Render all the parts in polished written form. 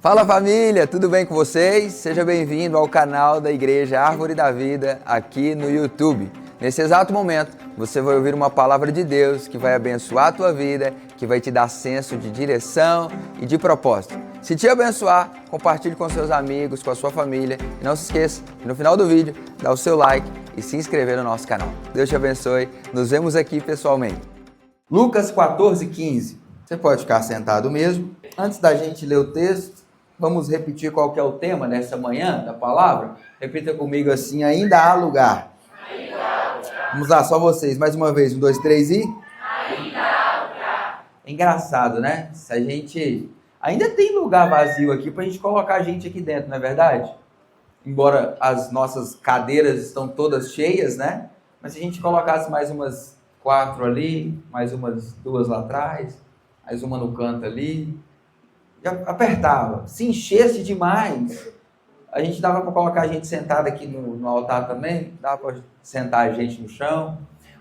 Fala família, tudo bem com vocês? Seja bem-vindo ao canal da Igreja Árvore da Vida aqui no YouTube. Nesse exato momento, você vai ouvir uma palavra de Deus que vai abençoar a tua vida, que vai te dar senso de direção e de propósito. Se te abençoar, compartilhe com seus amigos, com a sua família. E não se esqueça, no final do vídeo, dá o seu like e se inscrever no nosso canal. Deus te abençoe, nos vemos aqui pessoalmente. Lucas 14:15. Você pode ficar sentado mesmo. Antes da gente ler o texto, vamos repetir qual que é o tema dessa manhã da palavra? Repita comigo assim, ainda há lugar. Ainda há lugar. Vamos lá, só vocês, mais uma vez, 1, 2, 3 e... Ainda há lugar. É engraçado, né? Se a gente... Ainda tem lugar vazio aqui pra gente colocar a gente aqui dentro, não é verdade? Embora as nossas cadeiras estão todas cheias, né? Mas se a gente colocasse mais umas 4 ali, mais umas 2 lá atrás, mais uma no canto ali... Já apertava, se enchesse demais, a gente dava para colocar a gente sentado aqui no altar também, dava para sentar a gente no chão.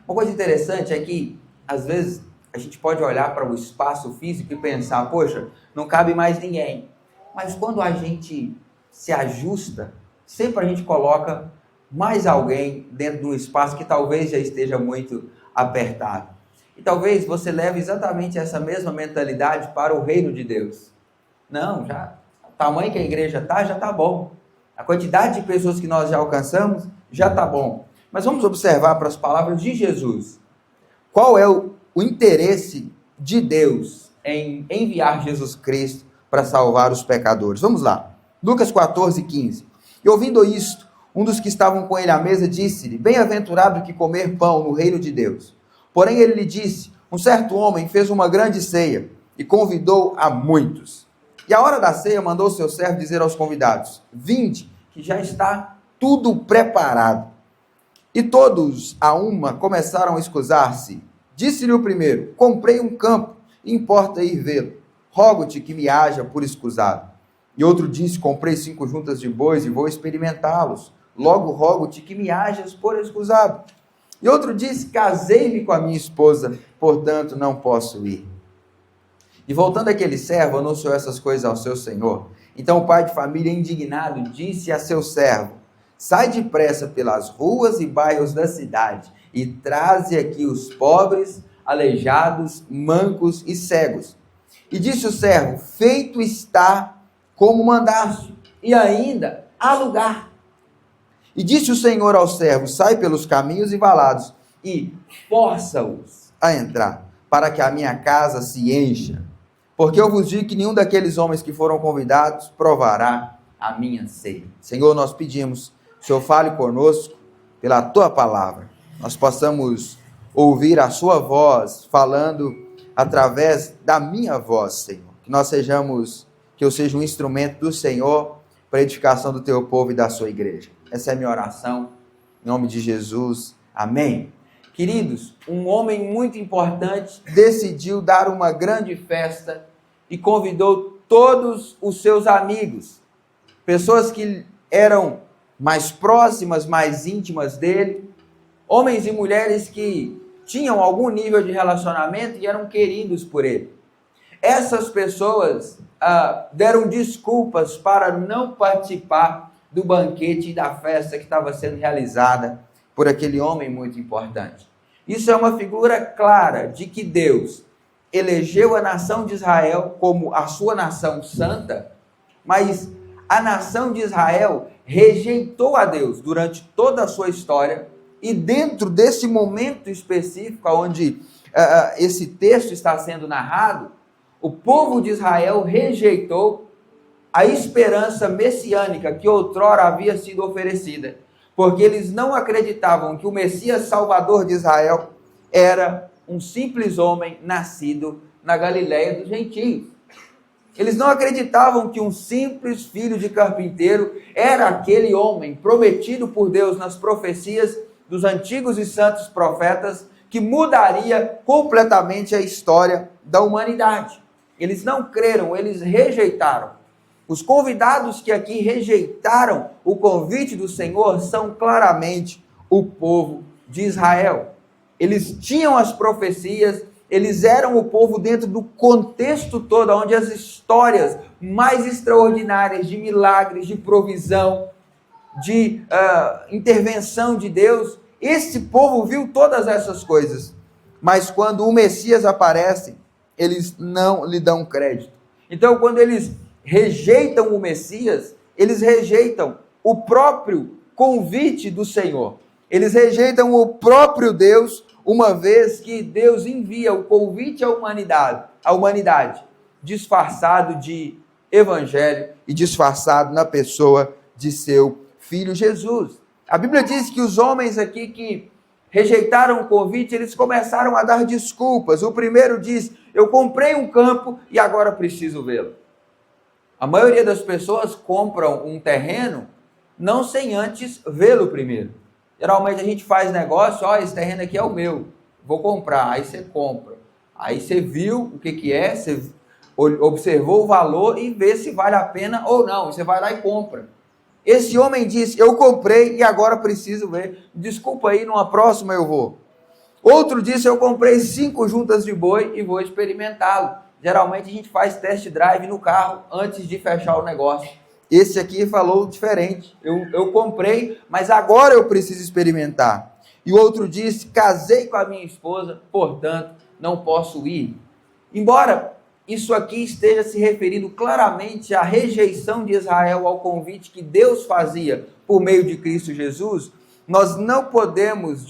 Uma coisa interessante é que, às vezes, a gente pode olhar para o espaço físico e pensar, poxa, não cabe mais ninguém. Mas quando a gente se ajusta, sempre a gente coloca mais alguém dentro de um espaço que talvez já esteja muito apertado. E talvez você leve exatamente essa mesma mentalidade para o reino de Deus. Não, já o tamanho que a igreja está, já está bom. A quantidade de pessoas que nós já alcançamos, já está bom. Mas vamos observar para as palavras de Jesus. Qual é o interesse de Deus em enviar Jesus Cristo para salvar os pecadores? Vamos lá. Lucas 14:15. E ouvindo isto, um dos que estavam com ele à mesa disse-lhe, bem-aventurado que comer pão no reino de Deus. Porém ele lhe disse, um certo homem fez uma grande ceia e convidou a muitos. E a hora da ceia mandou seu servo dizer aos convidados, vinde, que já está tudo preparado. E todos a uma começaram a escusar-se. Disse-lhe o primeiro, comprei um campo, importa ir vê-lo. Rogo-te que me haja por escusado. E outro disse, comprei 5 juntas de bois e vou experimentá-los. Logo rogo-te que me hajas por escusado. E outro disse, casei-me com a minha esposa, portanto não posso ir. E voltando aquele servo, anunciou essas coisas ao seu senhor. Então o pai de família, indignado, disse a seu servo, sai depressa pelas ruas e bairros da cidade, e traze aqui os pobres, aleijados, mancos e cegos. E disse o servo, feito está como mandaste, e ainda há lugar. E disse o senhor ao servo, sai pelos caminhos e valados, e força-os a entrar, para que a minha casa se encha. Porque eu vos digo que nenhum daqueles homens que foram convidados provará a minha ceia. Senhor, nós pedimos, que o Senhor fale conosco pela Tua palavra. Nós possamos ouvir a Sua voz falando através da minha voz, Senhor. Que eu seja um instrumento do Senhor para a edificação do Teu povo e da Sua igreja. Essa é a minha oração, em nome de Jesus. Amém. Queridos, um homem muito importante decidiu dar uma grande festa e convidou todos os seus amigos, pessoas que eram mais próximas, mais íntimas dele, homens e mulheres que tinham algum nível de relacionamento e eram queridos por ele. Essas pessoas deram desculpas para não participar do banquete e da festa que estava sendo realizada por aquele homem muito importante. Isso é uma figura clara de que Deus elegeu a nação de Israel como a sua nação santa, mas a nação de Israel rejeitou a Deus durante toda a sua história, e dentro desse momento específico onde esse texto está sendo narrado, o povo de Israel rejeitou a esperança messiânica que outrora havia sido oferecida, porque eles não acreditavam que o Messias Salvador de Israel era um simples homem nascido na Galileia dos gentios. Eles não acreditavam que um simples filho de carpinteiro era aquele homem prometido por Deus nas profecias dos antigos e santos profetas que mudaria completamente a história da humanidade. Eles não creram, eles rejeitaram. Os convidados que aqui rejeitaram o convite do Senhor são claramente o povo de Israel. Eles tinham as profecias, eles eram o povo dentro do contexto todo, onde as histórias mais extraordinárias de milagres, de provisão, de intervenção de Deus, esse povo viu todas essas coisas. Mas quando o Messias aparece, eles não lhe dão crédito. Então, quando eles rejeitam o Messias, eles rejeitam o próprio convite do Senhor. Eles rejeitam o próprio Deus, uma vez que Deus envia o convite à humanidade, disfarçado de evangelho e disfarçado na pessoa de seu Filho Jesus. A Bíblia diz que os homens aqui que rejeitaram o convite, eles começaram a dar desculpas. O primeiro diz: eu comprei um campo e agora preciso vê-lo. A maioria das pessoas compram um terreno não sem antes vê-lo primeiro. Geralmente a gente faz negócio, esse terreno aqui é o meu, vou comprar, aí você compra. Aí você viu o que é, você observou o valor e vê se vale a pena ou não, você vai lá e compra. Esse homem disse: eu comprei e agora preciso ver. Desculpa aí, numa próxima eu vou. Outro disse: eu comprei 5 juntas de boi e vou experimentá-lo. Geralmente a gente faz test drive no carro antes de fechar o negócio. Esse aqui falou diferente. Eu comprei, mas agora eu preciso experimentar. E o outro disse: casei com a minha esposa, portanto não posso ir. Embora isso aqui esteja se referindo claramente à rejeição de Israel ao convite que Deus fazia por meio de Cristo Jesus, nós não podemos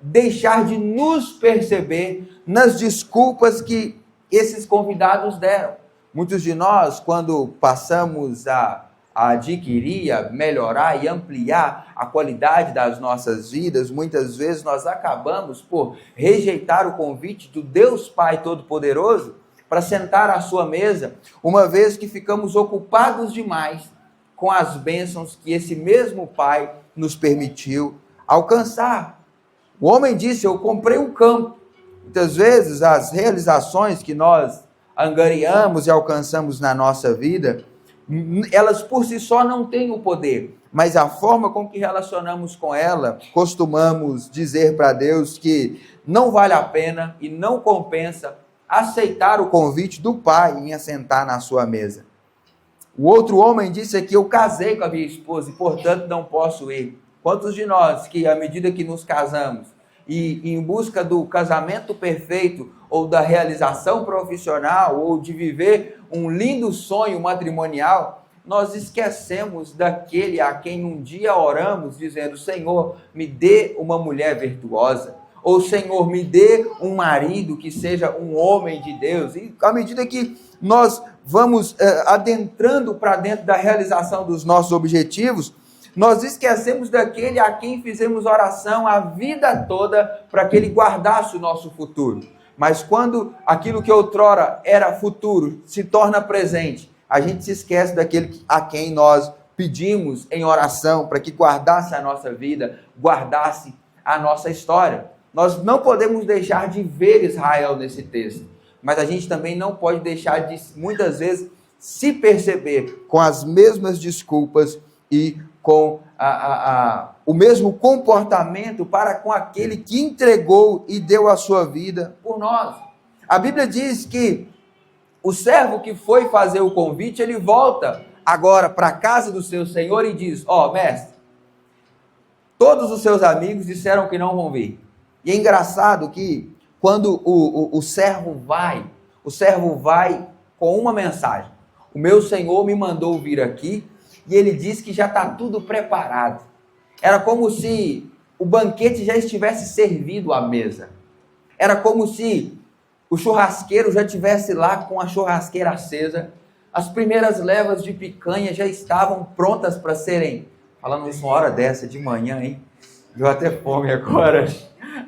deixar de nos perceber nas desculpas que esses convidados deram. Muitos de nós, quando passamos a adquirir, a melhorar e ampliar a qualidade das nossas vidas, muitas vezes nós acabamos por rejeitar o convite do Deus Pai Todo-Poderoso para sentar à sua mesa, uma vez que ficamos ocupados demais com as bênçãos que esse mesmo Pai nos permitiu alcançar. O homem disse: eu comprei um campo. Muitas vezes as realizações que nós angariamos e alcançamos na nossa vida, elas por si só não têm o poder, mas a forma com que relacionamos com ela, costumamos dizer para Deus que não vale a pena e não compensa aceitar o convite do Pai em assentar na sua mesa. O outro homem disse aqui: eu casei com a minha esposa e portanto não posso ir. Quantos de nós que, à medida que nos casamos e em busca do casamento perfeito ou da realização profissional ou de viver um lindo sonho matrimonial, nós esquecemos daquele a quem um dia oramos dizendo: Senhor, me dê uma mulher virtuosa, ou Senhor, me dê um marido que seja um homem de Deus. E à medida que nós vamos adentrando para dentro da realização dos nossos objetivos, nós esquecemos daquele a quem fizemos oração a vida toda para que ele guardasse o nosso futuro. Mas quando aquilo que outrora era futuro se torna presente, a gente se esquece daquele a quem nós pedimos em oração para que guardasse a nossa vida, guardasse a nossa história. Nós não podemos deixar de ver Israel nesse texto, mas a gente também não pode deixar de, muitas vezes, se perceber com as mesmas desculpas e com o mesmo comportamento para com aquele que entregou e deu a sua vida por nós. A Bíblia diz que o servo que foi fazer o convite, ele volta agora para a casa do seu senhor e diz: mestre, todos os seus amigos disseram que não vão vir. E é engraçado que quando o servo vai com uma mensagem: o meu senhor me mandou vir aqui e ele disse que já está tudo preparado. Era como se o banquete já estivesse servido à mesa. Era como se o churrasqueiro já estivesse lá com a churrasqueira acesa. As primeiras levas de picanha já estavam prontas para serem... Falando isso uma hora dessa, de manhã, hein? Deu até fome agora.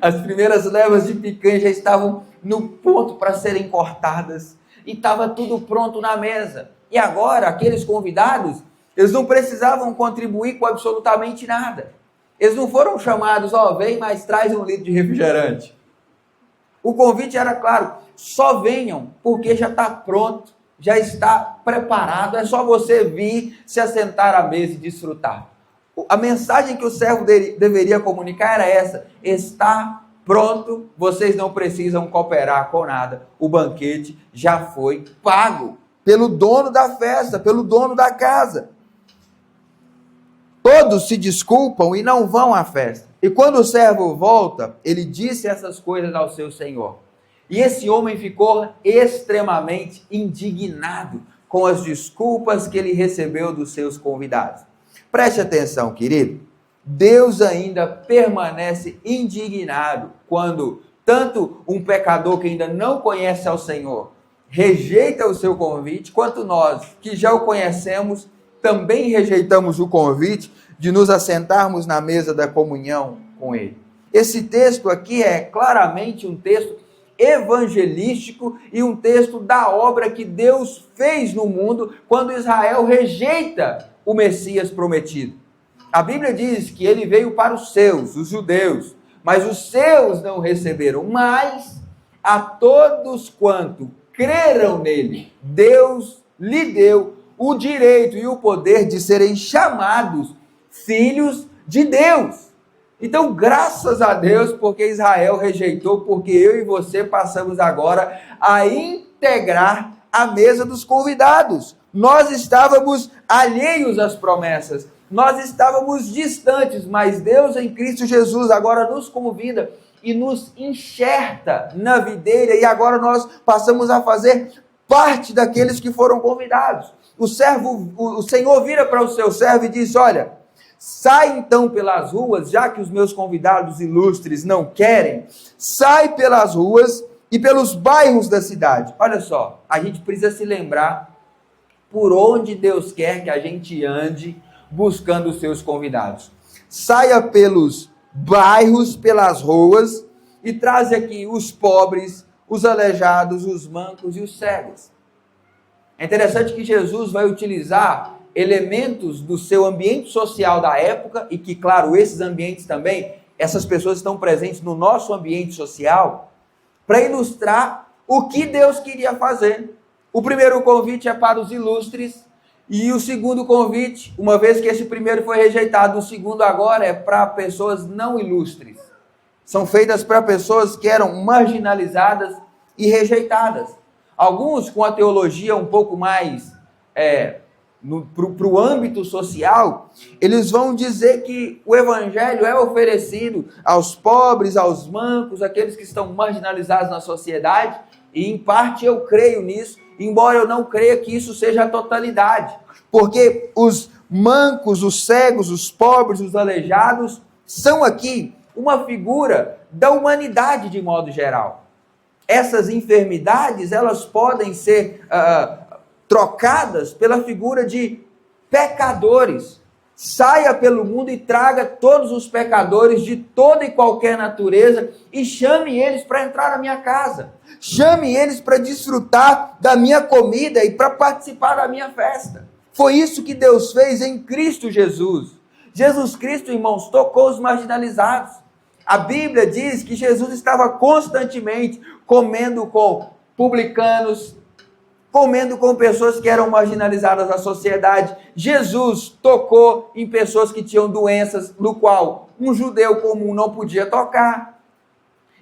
As primeiras levas de picanha já estavam no ponto para serem cortadas. E estava tudo pronto na mesa. E agora, aqueles convidados, eles não precisavam contribuir com absolutamente nada. Eles não foram chamados: vem, mas traz 1 litro de refrigerante. O convite era claro: só venham, porque já está pronto, já está preparado, é só você vir, se assentar à mesa e desfrutar. A mensagem que o servo deveria comunicar era essa: está pronto, vocês não precisam cooperar com nada, o banquete já foi pago pelo dono da festa, pelo dono da casa. Todos se desculpam e não vão à festa. E quando o servo volta, ele disse essas coisas ao seu senhor. E esse homem ficou extremamente indignado com as desculpas que ele recebeu dos seus convidados. Preste atenção, querido. Deus ainda permanece indignado quando tanto um pecador que ainda não conhece ao Senhor rejeita o seu convite, quanto nós que já o conhecemos também rejeitamos o convite de nos assentarmos na mesa da comunhão com Ele. Esse texto aqui é claramente um texto evangelístico e um texto da obra que Deus fez no mundo quando Israel rejeita o Messias prometido. A Bíblia diz que ele veio para os seus, os judeus, mas os seus não receberam. Mas a todos quanto creram nele, Deus lhe deu o direito e o poder de serem chamados filhos de Deus. Então, graças a Deus, porque Israel rejeitou, porque eu e você passamos agora a integrar a mesa dos convidados. Nós estávamos alheios às promessas, nós estávamos distantes, mas Deus em Cristo Jesus agora nos convida e nos enxerta na videira, e agora nós passamos a fazer parte daqueles que foram convidados. O Senhor vira para o seu servo e diz: olha, sai então pelas ruas, já que os meus convidados ilustres não querem, sai pelas ruas e pelos bairros da cidade. Olha só, a gente precisa se lembrar por onde Deus quer que a gente ande buscando os seus convidados. Saia pelos bairros, pelas ruas, e traz aqui os pobres, os aleijados, os mancos e os cegos. É interessante que Jesus vai utilizar elementos do seu ambiente social da época, e que, claro, esses ambientes também, essas pessoas estão presentes no nosso ambiente social, para ilustrar o que Deus queria fazer. O primeiro convite é para os ilustres, e o segundo convite, uma vez que esse primeiro foi rejeitado, o segundo agora é para pessoas não ilustres. São feitas para pessoas que eram marginalizadas e alguns com a teologia um pouco mais para o âmbito social, eles vão dizer que o evangelho é oferecido aos pobres, aos mancos, aqueles que estão marginalizados na sociedade, e em parte eu creio nisso, embora eu não creia que isso seja a totalidade, porque os mancos, os cegos, os pobres, os aleijados, são aqui uma figura da humanidade de modo geral. Essas enfermidades, elas podem ser trocadas pela figura de pecadores. Saia pelo mundo e traga todos os pecadores de toda e qualquer natureza e chame eles para entrar na minha casa. Chame eles para desfrutar da minha comida e para participar da minha festa. Foi isso que Deus fez em Cristo Jesus. Jesus Cristo, irmãos, tocou os marginalizados. A Bíblia diz que Jesus estava constantemente comendo com publicanos, comendo com pessoas que eram marginalizadas da sociedade. Jesus tocou em pessoas que tinham doenças, no qual um judeu comum não podia tocar.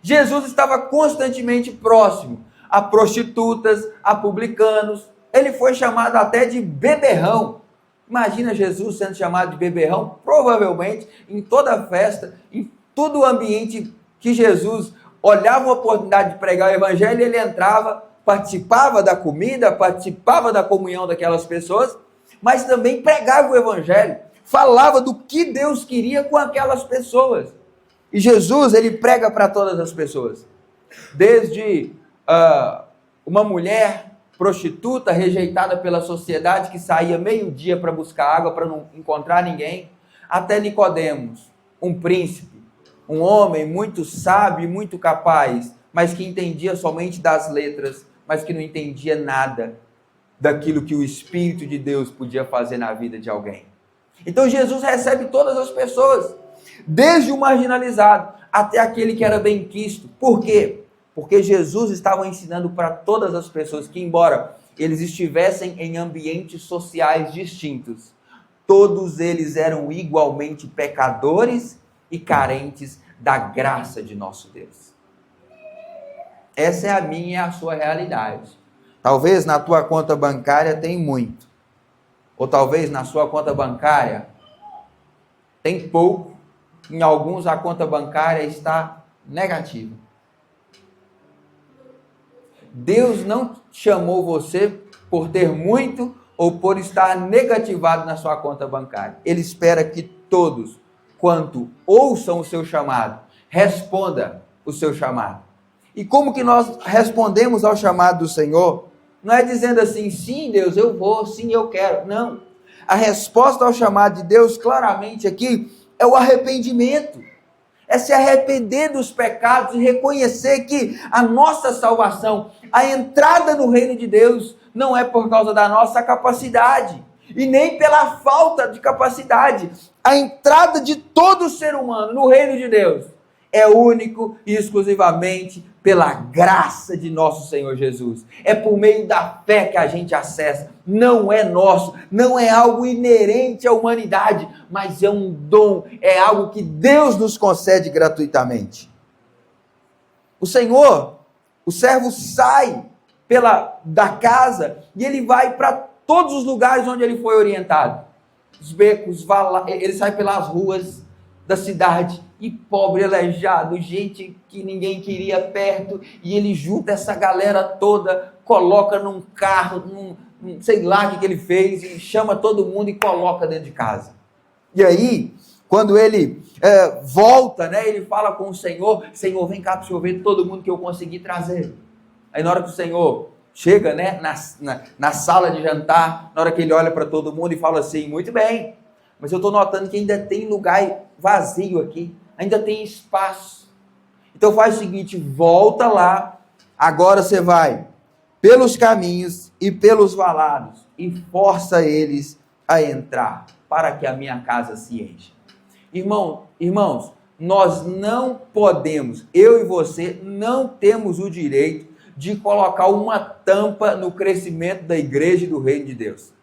Jesus estava constantemente próximo a prostitutas, a publicanos. Ele foi chamado até de beberrão. Imagina Jesus sendo chamado de beberrão, provavelmente em toda festa, em todo o ambiente que Jesus olhava uma oportunidade de pregar o evangelho, ele entrava, participava da comida, participava da comunhão daquelas pessoas, mas também pregava o evangelho, falava do que Deus queria com aquelas pessoas. E Jesus, ele prega para todas as pessoas, desde uma mulher prostituta rejeitada pela sociedade que saía meio-dia para buscar água para não encontrar ninguém, até Nicodemos, um príncipe, um homem muito sábio e muito capaz, mas que entendia somente das letras, mas que não entendia nada daquilo que o Espírito de Deus podia fazer na vida de alguém. Então Jesus recebe todas as pessoas, desde o marginalizado até aquele que era bem quisto. Por quê? Porque Jesus estava ensinando para todas as pessoas que, embora eles estivessem em ambientes sociais distintos, todos eles eram igualmente pecadores e carentes da graça de nosso Deus. Essa é a minha e a sua realidade. Talvez na tua conta bancária tem muito. Ou talvez na sua conta bancária tem pouco. Em alguns a conta bancária está negativa. Deus não chamou você por ter muito ou por estar negativado na sua conta bancária. Ele espera que todos, quanto ouçam o seu chamado, responda o seu chamado. E como que nós respondemos ao chamado do Senhor? Não é dizendo assim, sim Deus, eu vou, sim eu quero. Não. A resposta ao chamado de Deus, claramente aqui, é o arrependimento. É se arrepender dos pecados e reconhecer que a nossa salvação, a entrada no reino de Deus, não é por causa da nossa capacidade e nem pela falta de capacidade. A entrada de todo ser humano no reino de Deus é único e exclusivamente pela graça de nosso Senhor Jesus. É por meio da fé que a gente acessa. Não é nosso, não é algo inerente à humanidade, mas é um dom, é algo que Deus nos concede gratuitamente. O Senhor, o servo sai da casa e ele vai para todos os lugares onde ele foi orientado. Os becos, ele sai pelas ruas da cidade, e pobre, aleijado, gente que ninguém queria perto, e ele junta essa galera toda, coloca num carro, sei lá o que ele fez, e chama todo mundo e coloca dentro de casa. E aí, quando ele volta, né, ele fala com o Senhor, Senhor, vem cá para o Senhor ver todo mundo que eu consegui trazer. Aí na hora que o Senhor chega, né, na sala de jantar, na hora que ele olha para todo mundo e fala assim, muito bem, mas eu estou notando que ainda tem lugar vazio aqui, ainda tem espaço. Então faz o seguinte, volta lá, agora você vai pelos caminhos e pelos valados e força eles a entrar, para que a minha casa se encha. Irmãos, nós não podemos, eu e você, não temos o direito de colocar uma tampa no crescimento da igreja e do reino de Deus.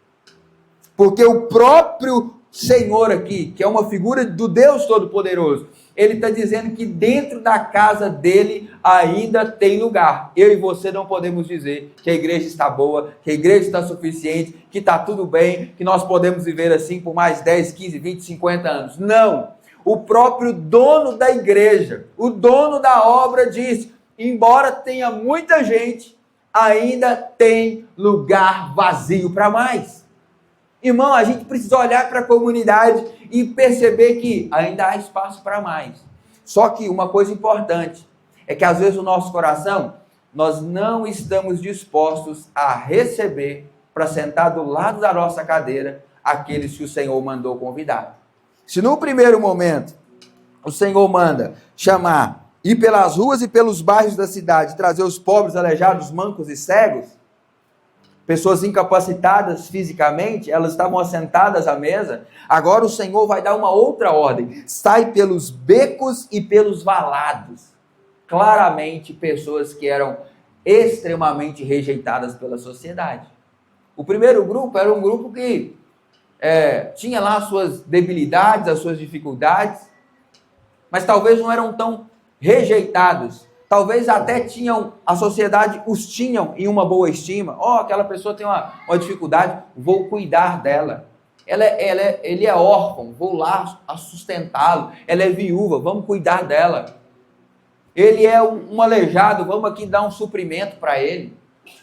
Porque o próprio Senhor aqui, que é uma figura do Deus Todo-Poderoso, ele está dizendo que dentro da casa dele ainda tem lugar. Eu e você não podemos dizer que a igreja está boa, que a igreja está suficiente, que está tudo bem, que nós podemos viver assim por mais 10, 15, 20, 50 anos. Não! O próprio dono da igreja, o dono da obra diz, embora tenha muita gente, ainda tem lugar vazio para mais. Irmão, a gente precisa olhar para a comunidade e perceber que ainda há espaço para mais. Só que uma coisa importante é que às vezes o nosso coração, nós não estamos dispostos a receber para sentar do lado da nossa cadeira aqueles que o Senhor mandou convidar. Se no primeiro momento o Senhor manda chamar, ir pelas ruas e pelos bairros da cidade, trazer os pobres, aleijados, mancos e cegos, pessoas incapacitadas fisicamente, elas estavam assentadas à mesa, agora o Senhor vai dar uma outra ordem, sai pelos becos e pelos valados, claramente pessoas que eram extremamente rejeitadas pela sociedade. O primeiro grupo era um grupo que tinha lá as suas debilidades, as suas dificuldades, mas talvez não eram tão rejeitados. Talvez até a sociedade os tinham em uma boa estima. Aquela pessoa tem uma dificuldade, vou cuidar dela. Ele é órfão, vou lá sustentá-lo. Ela é viúva, vamos cuidar dela. Ele é um aleijado, vamos aqui dar um suprimento para ele.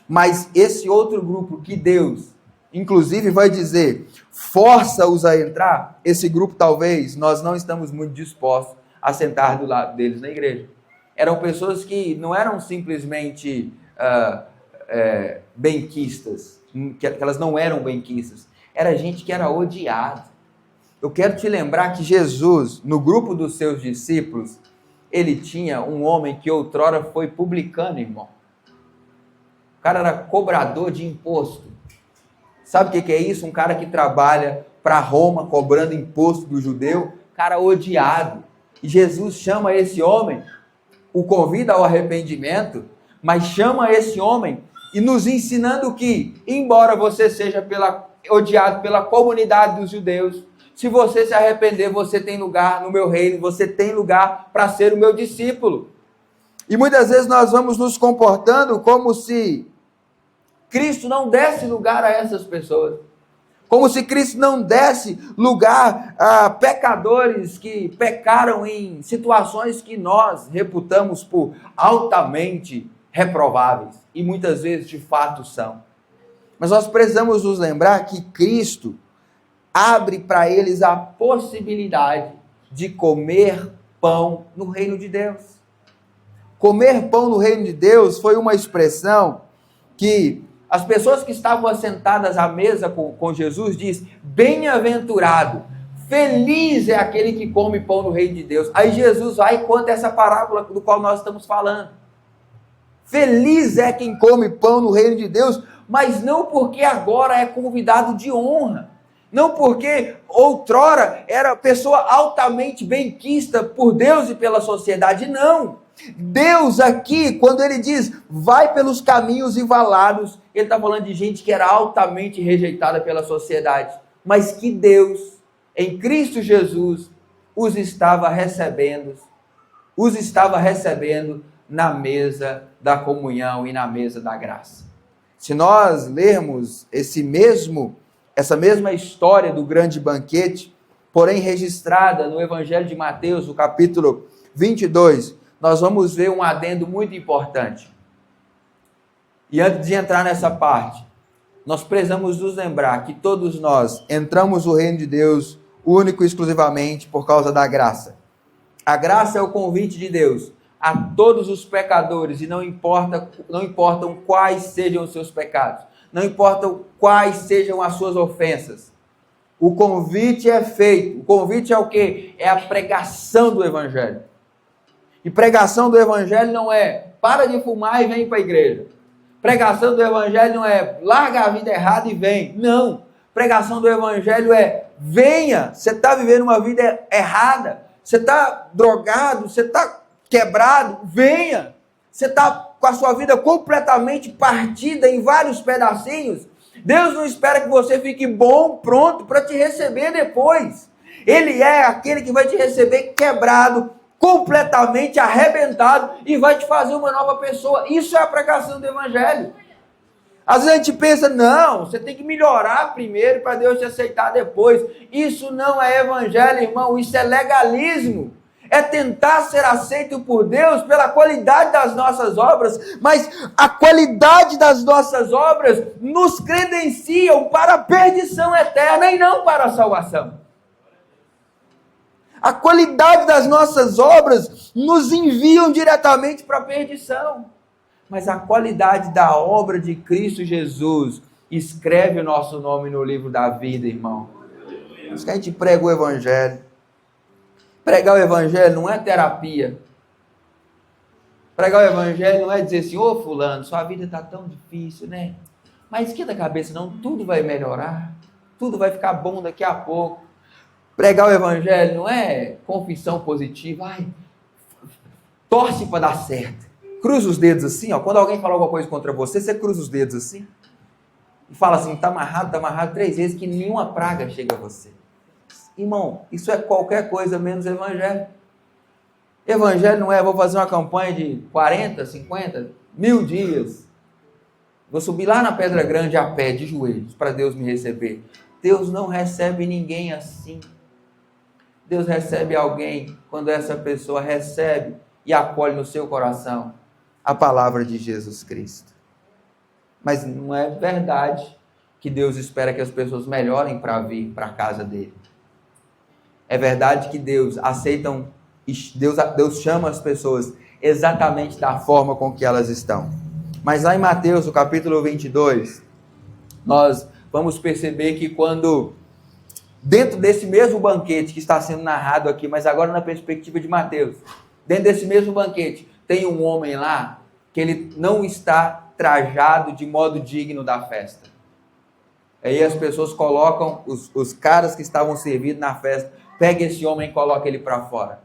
Mas esse outro grupo que Deus, inclusive, vai dizer, força-os a entrar, esse grupo talvez nós não estamos muito dispostos a sentar do lado deles na igreja. Eram pessoas que não eram simplesmente benquistas, que elas não eram benquistas, era gente que era odiada. Eu quero te lembrar que Jesus, no grupo dos seus discípulos, ele tinha um homem que outrora foi publicano, irmão. O cara era cobrador de imposto. Sabe o que é isso? Um cara que trabalha para Roma, cobrando imposto do judeu, cara odiado. E Jesus chama esse homem, o convida ao arrependimento, mas chama esse homem e nos ensinando que, embora você seja odiado pela comunidade dos judeus, Se você se arrepender, você tem lugar no meu reino, você tem lugar para ser o meu discípulo. E muitas vezes nós vamos nos comportando como se Cristo não desse lugar a essas pessoas. Como se Cristo não desse lugar a pecadores que pecaram em situações que nós reputamos por altamente reprováveis. E muitas vezes de fato são. Mas nós precisamos nos lembrar que Cristo abre para eles a possibilidade de comer pão no reino de Deus. Comer pão no reino de Deus foi uma expressão que as pessoas que estavam assentadas à mesa com Jesus diz: bem-aventurado, feliz é aquele que come pão no reino de Deus. Aí Jesus vai e conta essa parábola do qual nós estamos falando. Feliz é quem come pão no reino de Deus, mas não porque agora é convidado de honra. Não porque outrora era pessoa altamente benquista por Deus e pela sociedade, não. Deus aqui, quando ele diz, vai pelos caminhos e valados, ele está falando de gente que era altamente rejeitada pela sociedade, mas que Deus, em Cristo Jesus, os estava recebendo na mesa da comunhão e na mesa da graça. Se nós lermos essa mesma história do grande banquete, porém registrada no Evangelho de Mateus, no capítulo 22, nós vamos ver um adendo muito importante. E antes de entrar nessa parte, nós precisamos nos lembrar que todos nós entramos no reino de Deus único e exclusivamente por causa da graça. A graça é o convite de Deus a todos os pecadores, e não importam quais sejam os seus pecados, não importam quais sejam as suas ofensas. O convite é feito. O convite é o quê? É a pregação do Evangelho. E pregação do Evangelho não é para de fumar e vem para a igreja. Pregação do Evangelho não é larga a vida errada e vem. Não. Pregação do Evangelho é venha. Você está vivendo uma vida errada. Você está drogado. Você está quebrado. Venha. Você está com a sua vida completamente partida em vários pedacinhos. Deus não espera que você fique bom, pronto para te receber depois. Ele é aquele que vai te receber quebrado, completamente arrebentado e vai te fazer uma nova pessoa. Isso é a pregação do Evangelho. Às vezes a gente pensa, não, você tem que melhorar primeiro para Deus te aceitar depois. Isso não é Evangelho, irmão, isso é legalismo. É tentar ser aceito por Deus pela qualidade das nossas obras, mas a qualidade das nossas obras nos credenciam para a perdição eterna e não para a salvação. A qualidade das nossas obras nos enviam diretamente para a perdição, mas a qualidade da obra de Cristo Jesus escreve o nosso nome no livro da vida, irmão. Por isso que a gente prega o Evangelho. Pregar o Evangelho não é terapia. Pregar o Evangelho não é dizer assim, ô fulano, sua vida está tão difícil, né? Mas esquenta a cabeça, não, tudo vai melhorar. Tudo vai ficar bom daqui a pouco. Pregar o Evangelho não é confissão positiva. Ai, torce para dar certo. Cruza os dedos assim, ó. Quando alguém fala alguma coisa contra você, você cruza os dedos assim. E fala assim, tá amarrado 3 vezes que nenhuma praga chega a você. Irmão, isso é qualquer coisa menos Evangelho. Evangelho não é, vou fazer uma campanha de 40, 50, 1000 dias. Vou subir lá na Pedra Grande a pé, de joelhos, para Deus me receber. Deus não recebe ninguém assim. Deus recebe alguém quando essa pessoa recebe e acolhe no seu coração a palavra de Jesus Cristo. Mas não é verdade que Deus espera que as pessoas melhorem para vir para a casa dele. É verdade que Deus chama as pessoas exatamente da forma com que elas estão. Mas lá em Mateus, no capítulo 22, nós vamos perceber que quando, dentro desse mesmo banquete que está sendo narrado aqui, mas agora na perspectiva de Mateus, dentro desse mesmo banquete, tem um homem lá que ele não está trajado de modo digno da festa. Aí as pessoas colocam, os caras que estavam servindo na festa, pega esse homem e coloca ele para fora.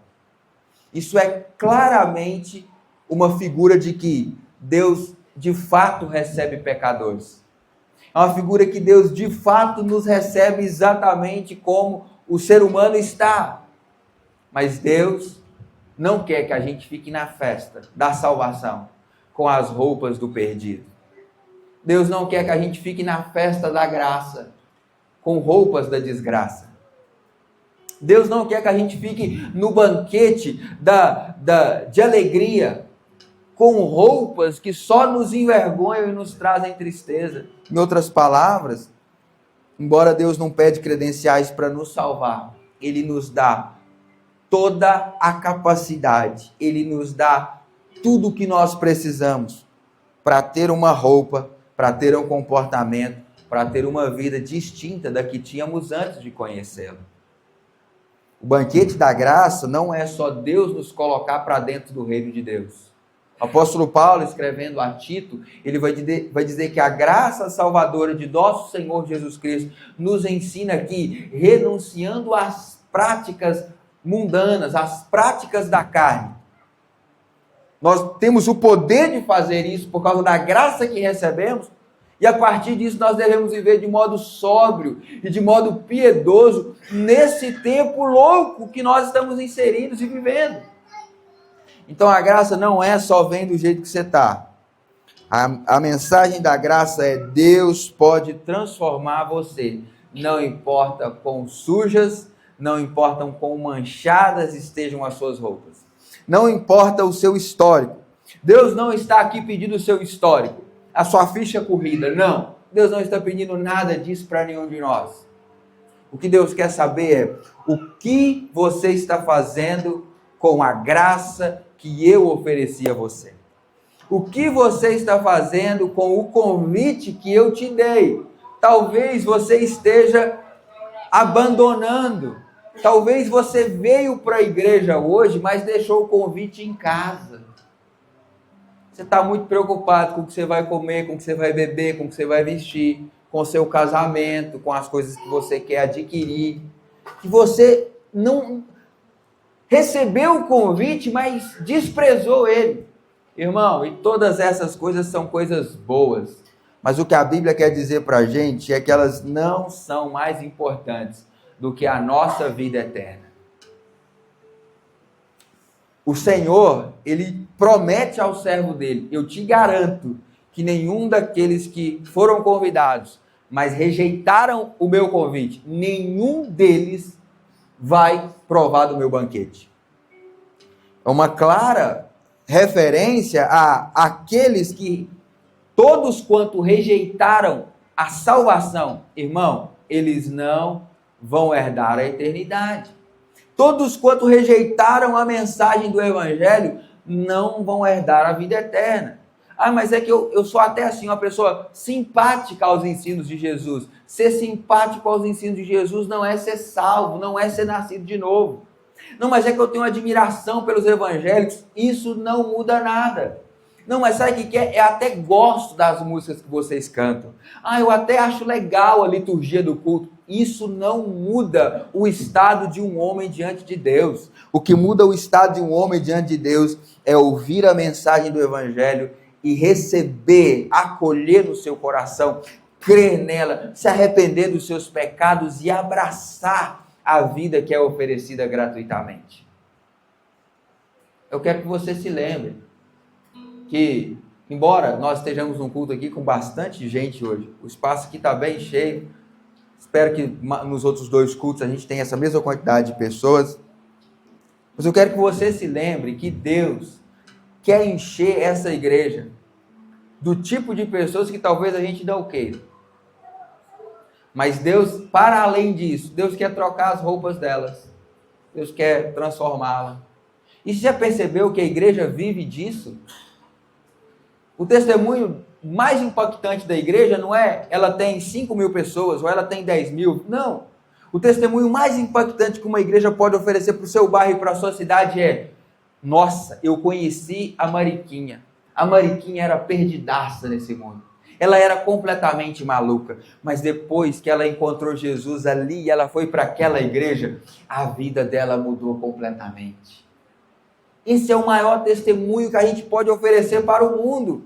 Isso é claramente uma figura de que Deus de fato recebe pecadores. É uma figura que Deus de fato nos recebe exatamente como o ser humano está. Mas Deus não quer que a gente fique na festa da salvação com as roupas do perdido. Deus não quer que a gente fique na festa da graça com roupas da desgraça. Deus não quer que a gente fique no banquete de alegria com roupas que só nos envergonham e nos trazem tristeza. Em outras palavras, embora Deus não pede credenciais para nos salvar, Ele nos dá toda a capacidade, Ele nos dá tudo o que nós precisamos para ter uma roupa, para ter um comportamento, para ter uma vida distinta da que tínhamos antes de conhecê-lo. O banquete da graça não é só Deus nos colocar para dentro do reino de Deus. O apóstolo Paulo, escrevendo a Tito, ele vai dizer que a graça salvadora de nosso Senhor Jesus Cristo nos ensina que, renunciando às práticas mundanas, às práticas da carne, nós temos o poder de fazer isso por causa da graça que recebemos, e a partir disso nós devemos viver de modo sóbrio e de modo piedoso nesse tempo louco que nós estamos inseridos e vivendo. Então a graça não é só vem do jeito que você está. A mensagem da graça é: Deus pode transformar você. Não importa quão sujas, não importam quão manchadas estejam as suas roupas. Não importa o seu histórico. Deus não está aqui pedindo o seu histórico, a sua ficha corrida. Não. Deus não está pedindo nada disso para nenhum de nós. O que Deus quer saber é o que você está fazendo com a graça que eu ofereci a você. O que você está fazendo com o convite que eu te dei? Talvez você esteja abandonando. Talvez você veio para a igreja hoje, mas deixou o convite em casa. Você está muito preocupado com o que você vai comer, com o que você vai beber, com o que você vai vestir, com o seu casamento, com as coisas que você quer adquirir. Que você não recebeu o convite, mas desprezou ele. Irmão, e todas essas coisas são coisas boas. Mas o que a Bíblia quer dizer para a gente é que elas não são mais importantes do que a nossa vida eterna. O Senhor, Ele promete ao servo dele: eu te garanto que nenhum daqueles que foram convidados, mas rejeitaram o meu convite, nenhum deles vai provar do meu banquete. É uma clara referência a aqueles que, todos quanto rejeitaram a salvação, irmão, eles não vão herdar a eternidade. Todos quanto rejeitaram a mensagem do Evangelho não vão herdar a vida eterna. Ah, mas é que eu sou até assim, uma pessoa simpática aos ensinos de Jesus. Ser simpático aos ensinos de Jesus não é ser salvo, não é ser nascido de novo. Não, mas é que eu tenho admiração pelos evangélicos. Isso não muda nada. Não, mas sabe o que é? Eu até gosto das músicas que vocês cantam. Ah, eu até acho legal a liturgia do culto. Isso não muda o estado de um homem diante de Deus. O que muda o estado de um homem diante de Deus é ouvir a mensagem do Evangelho e receber, acolher no seu coração, crer nela, se arrepender dos seus pecados e abraçar a vida que é oferecida gratuitamente. Eu quero que você se lembre que, embora nós estejamos num culto aqui com bastante gente hoje, o espaço aqui está bem cheio, espero que nos outros 2 cultos a gente tenha essa mesma quantidade de pessoas, mas eu quero que você se lembre que Deus quer encher essa igreja do tipo de pessoas que talvez a gente não queira. Mas Deus, para além disso, Deus quer trocar as roupas delas. Deus quer transformá-la. E você já percebeu que a igreja vive disso? O testemunho mais impactante da igreja não é ela tem 5.000 pessoas ou ela tem 10.000. Não. O testemunho mais impactante que uma igreja pode oferecer para o seu bairro e para a sua cidade é: nossa, eu conheci a Mariquinha. A Mariquinha era perdidaça nesse mundo. Ela era completamente maluca, mas depois que ela encontrou Jesus ali e ela foi para aquela igreja, a vida dela mudou completamente. Esse é o maior testemunho que a gente pode oferecer para o mundo.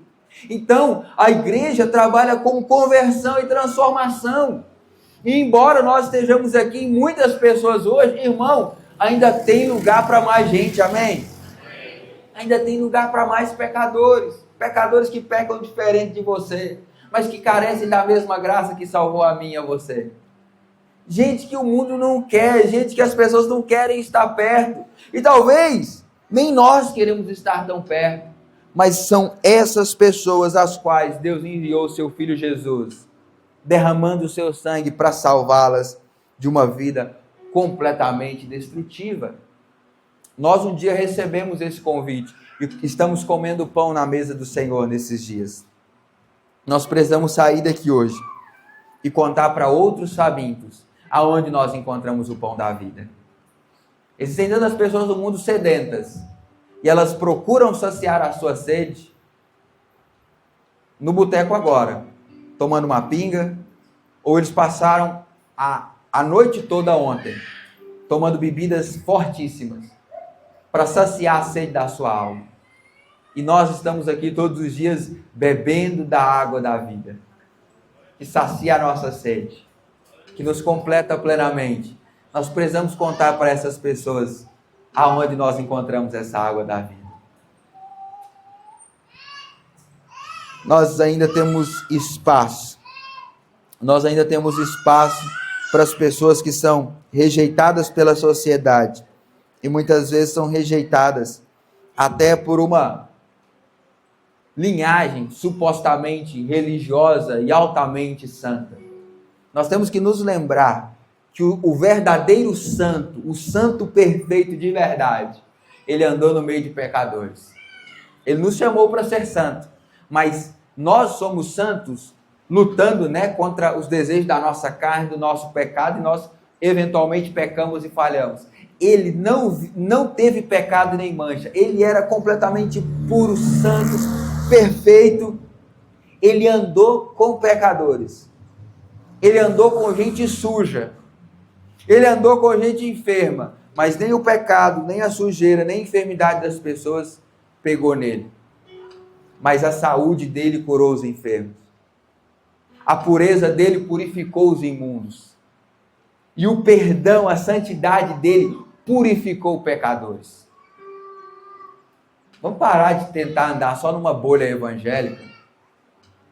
Então, a igreja trabalha com conversão e transformação. E embora nós estejamos aqui, muitas pessoas hoje, irmão, ainda tem lugar para mais gente, amém? Ainda tem lugar para mais pecadores. Pecadores que pecam diferente de você, mas que carecem da mesma graça que salvou a mim e a você. Gente que o mundo não quer, gente que as pessoas não querem estar perto. E talvez nem nós queremos estar tão perto. Mas são essas pessoas as quais Deus enviou o seu Filho Jesus, derramando o seu sangue para salvá-las de uma vida completamente destrutiva. Nós um dia recebemos esse convite e estamos comendo pão na mesa do Senhor nesses dias. Nós precisamos sair daqui hoje e contar para outros famintos aonde nós encontramos o pão da vida. Existem tantas pessoas no mundo sedentas e elas procuram saciar a sua sede no boteco agora, tomando uma pinga, ou eles passaram a noite toda ontem tomando bebidas fortíssimas para saciar a sede da sua alma. E nós estamos aqui todos os dias bebendo da água da vida, que sacia a nossa sede, que nos completa plenamente. Nós precisamos contar para essas pessoas aonde nós encontramos essa água da vida. Nós ainda temos espaço. Nós ainda temos espaço para as pessoas que são rejeitadas pela sociedade. E muitas vezes são rejeitadas até por uma linhagem supostamente religiosa e altamente santa. Nós temos que nos lembrar que o verdadeiro santo, o santo perfeito de verdade, ele andou no meio de pecadores. Ele nos chamou para ser santo, mas nós somos santos lutando, contra os desejos da nossa carne, do nosso pecado, e nós eventualmente pecamos e falhamos. Ele não teve pecado nem mancha, ele era completamente puro, santo, perfeito. Ele andou com pecadores, ele andou com gente suja, ele andou com gente enferma, mas nem o pecado, nem a sujeira, nem a enfermidade das pessoas pegou nele. Mas a saúde dele curou os enfermos. A pureza dele purificou os imundos. E o perdão, a santidade dele purificou pecadores. Vamos parar de tentar andar só numa bolha evangélica?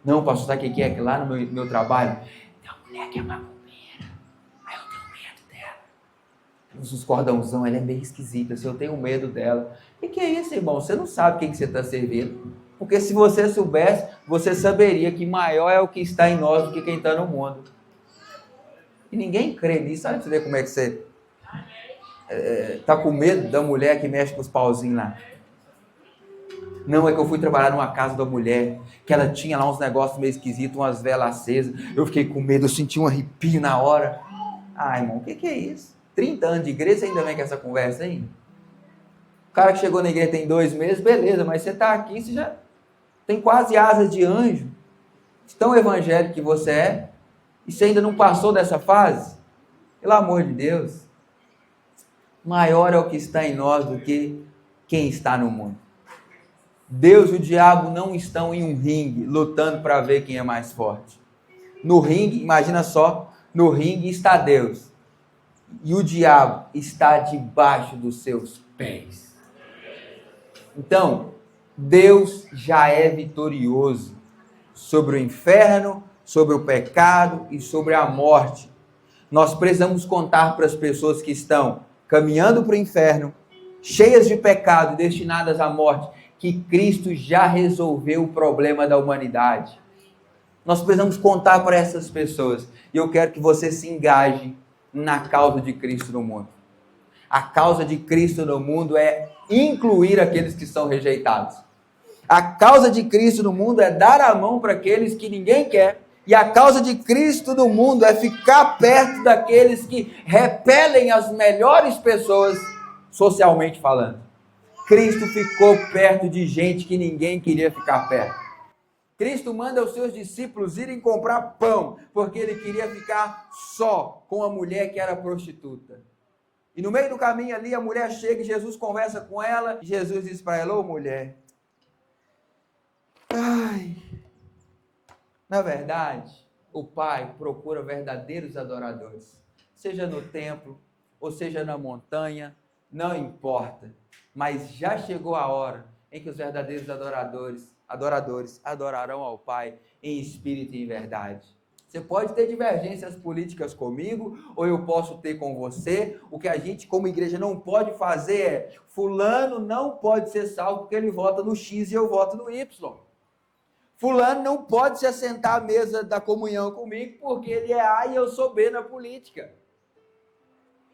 Não, pastor, sabe o que é que lá no meu trabalho? Tem uma mulher que é macumbeira. Aí eu tenho medo dela. Os cordãozão, ela é meio esquisita. Se eu tenho medo dela. O que é isso, irmão? Você não sabe o que você está servindo. Porque se você soubesse, você saberia que maior é o que está em nós do que quem está no mundo. E ninguém crê nisso. Olha pra você ver como é que você está com medo da mulher que mexe com os pauzinhos lá. Não, é que eu fui trabalhar numa casa da mulher, que ela tinha lá uns negócios meio esquisitos, umas velas acesas. Eu fiquei com medo, eu senti um arrepio na hora. Ah, irmão, o que é isso? 30 anos de igreja, você ainda vem com essa conversa aí? O cara que chegou na igreja tem 2 meses, beleza, mas você está aqui, você já tem quase asas de anjo. Tão evangélico que você é, e você ainda não passou dessa fase? Pelo amor de Deus. Maior é o que está em nós do que quem está no mundo. Deus e o diabo não estão em um ringue, lutando para ver quem é mais forte. No ringue, imagina só, no ringue está Deus. E o diabo está debaixo dos seus pés. Então, Deus já é vitorioso sobre o inferno, sobre o pecado e sobre a morte. Nós precisamos contar para as pessoas que estão caminhando para o inferno, cheias de pecado e destinadas à morte, que Cristo já resolveu o problema da humanidade. Nós precisamos contar para essas pessoas. E eu quero que você se engaje na causa de Cristo no mundo. A causa de Cristo no mundo é incluir aqueles que são rejeitados. A causa de Cristo no mundo é dar a mão para aqueles que ninguém quer. E a causa de Cristo no mundo é ficar perto daqueles que repelem as melhores pessoas, socialmente falando. Cristo ficou perto de gente que ninguém queria ficar perto. Cristo manda os seus discípulos irem comprar pão, porque ele queria ficar só com a mulher que era prostituta. E no meio do caminho ali, a mulher chega e Jesus conversa com ela. E Jesus diz para ela: ô mulher, na verdade, O Pai procura verdadeiros adoradores, seja no templo ou seja na montanha, não importa. Mas já chegou a hora em que os verdadeiros adoradores adorarão ao Pai em espírito e em verdade. Você pode ter divergências políticas comigo, ou eu posso ter com você. O que a gente, como igreja, não pode fazer é: fulano não pode ser salvo porque ele vota no X e eu voto no Y. Fulano não pode se assentar à mesa da comunhão comigo porque ele é A e eu sou B na política.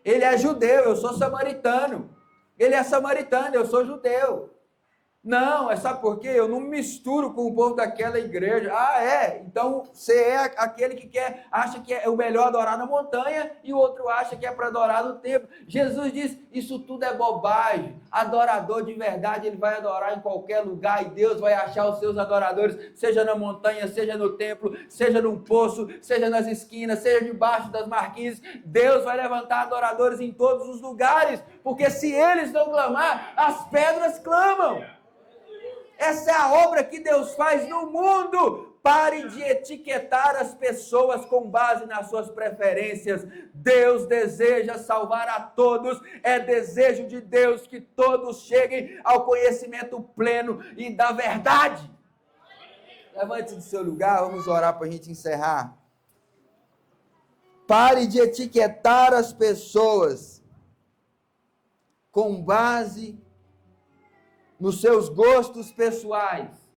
Ele é judeu, eu sou samaritano. Ele é samaritano, eu sou judeu. Não, sabe por quê? Eu não me misturo com o povo daquela igreja. Ah, é? Então você é aquele que acha que é o melhor adorar na montanha e o outro acha que é para adorar no templo. Jesus diz: isso tudo é bobagem. Adorador de verdade, ele vai adorar em qualquer lugar e Deus vai achar os seus adoradores, seja na montanha, seja no templo, seja num poço, seja nas esquinas, seja debaixo das marquises. Deus vai levantar adoradores em todos os lugares, porque se eles não clamar, as pedras clamam. Essa é a obra que Deus faz no mundo. Pare de etiquetar as pessoas com base nas suas preferências. Deus deseja salvar a todos. É desejo de Deus que todos cheguem ao conhecimento pleno e da verdade. Levante do seu lugar, vamos orar para a gente encerrar. Pare de etiquetar as pessoas com base nos seus gostos pessoais.